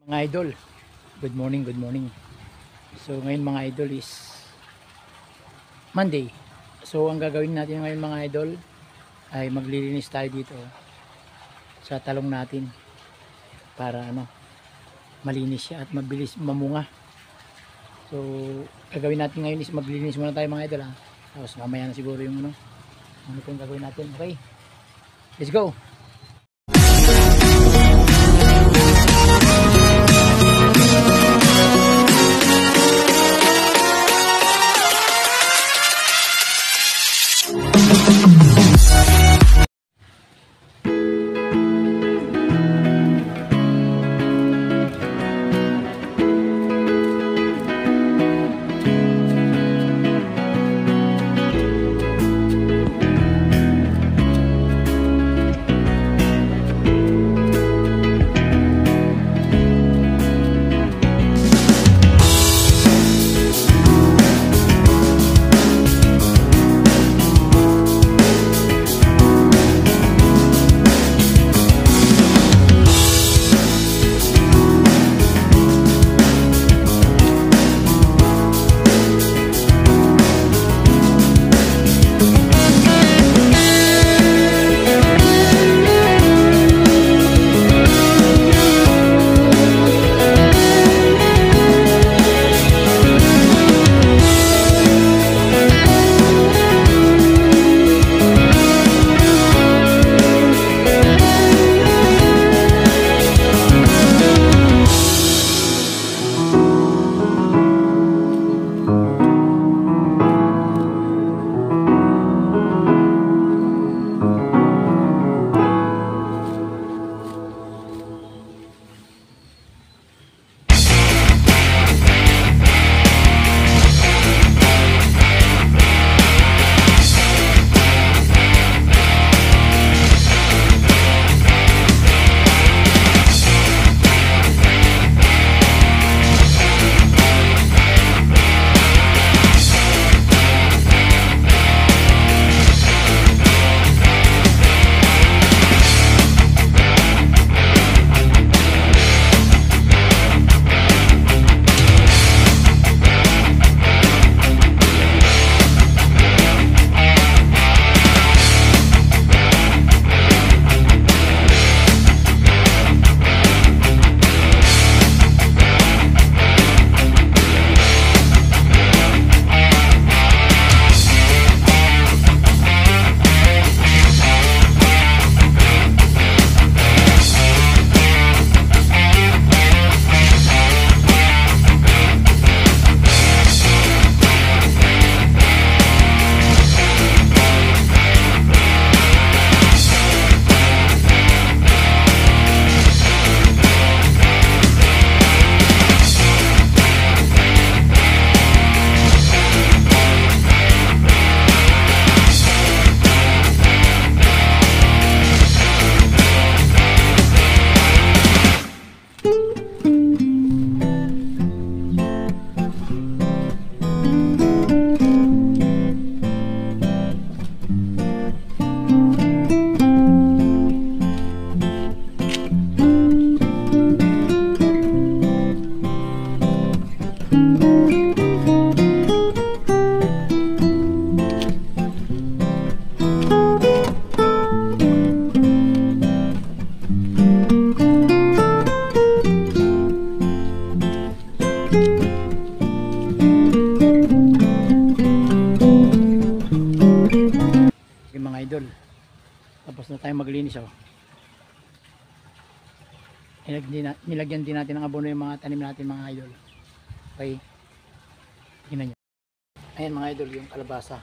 Mga idol, good morning, good morning. So ngayon mga idol is Monday. So ang gagawin natin ngayon mga idol ay maglilinis tayo dito sa talong natin para malinis siya at mabilis mamunga. So gagawin natin ngayon is maglilinis muna tayo mga idol Tapos mamaya na siguro yung ano kung gagawin natin. Okay, let's go. Mga idol, tapos na tayo maglinis nilagyan din natin ng abono yung mga tanim natin mga idol. Okay, tingnan nyo, ayan mga idol yung kalabasa,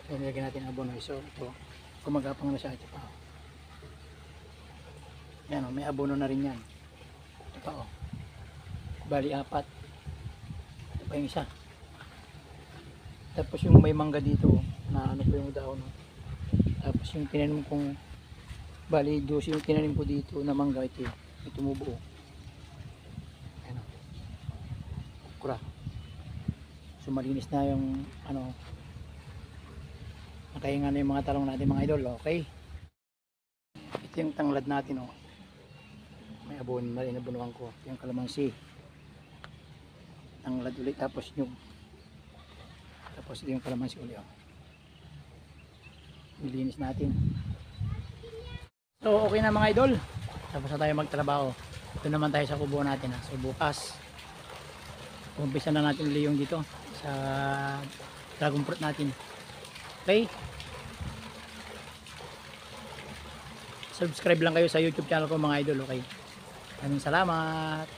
nilagyan natin ng abono. So ito, gumagapang na siya. Ito pa yan may abono na rin yan. Ito pa bali 4. Ito pa yung isa. Tapos yung may mangga dito na po yung daon. Tapos yung tinanim kong bali 12 yung tinanim ko dito na mangga, ito tumubo. Ayan okra. So malinis na yung nakahinga na yung mga talong natin mga idol. Okay, ito yung tanglad natin may abon, mali na bunuan ko. Yung kalamansi. Ang lad ulit, tapos nyug. Tapos ito yung kalamansi ulit. Oh. Nilinis natin. So okay na mga idol. Tapos na tayo magtrabaho. Ito naman tayo sa kubo natin. Ha. So bukas, umpisa na natin ulit yung dito sa dragon fruit natin. Okay? Subscribe lang kayo sa YouTube channel ko mga idol. Okay? Maraming salamat.